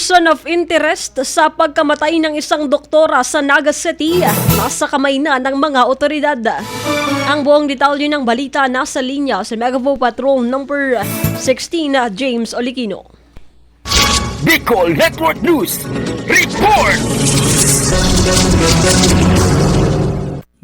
person of interest sa pagkamatay ng isang doktora sa Naga City nasa kamay na ng mga otoridad. Ang buong detalye ng balita nasa linya sa Megapo Patrol number 16 James Olikino. Bicol Network News Report!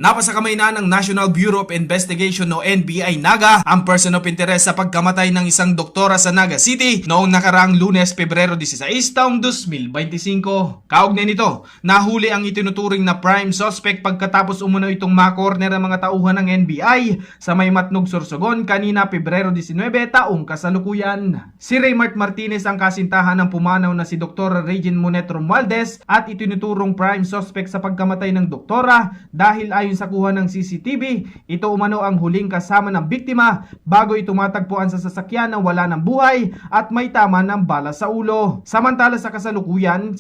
Napasa kamay na ng National Bureau of Investigation o NBI Naga ang person of interest sa pagkamatay ng isang doktora sa Naga City noong nakaraang Lunes, Pebrero 16, taong 2025. Kaugnay nito, nahuli ang itinuturing na prime suspect pagkatapos umano itong makorner ang mga tauhan ng NBI sa May Matnog, Sorsogon kanina Pebrero 19, taong kasalukuyan. Si Raymart Martinez ang kasintahan ng pumanaw na si Dr. Regine Monet Romualdez at itinuturong prime suspect sa pagkamatay ng doktora dahil ayon sa kuha ng CCTV, ito umano ang huling kasama ng biktima bago ito matagpuan sa sasakyan na wala ng buhay at may tama ng bala sa ulo. Samantala sa kasalukuyan,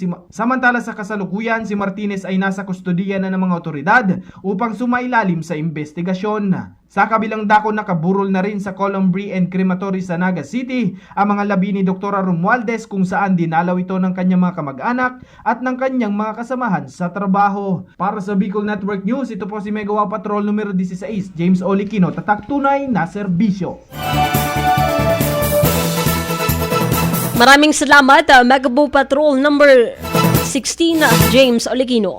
si Martinez ay nasa kustodiya na ng mga otoridad upang sumailalim sa investigasyon. Sa kabilang dako, nakaburol na rin sa Colombre and Crematory sa Naga City ang mga labi ni Dr. Romualdez kung saan dinalaw ito ng kanyang mga kamag-anak at ng kanyang mga kasamahan sa trabaho. Para sa Bicol Network News, ito po si Megawa Patrol numero 16, James Olikino, tatak tunay na serbisyo. Maraming salamat, Megapo Patrol number 16 James Olikino.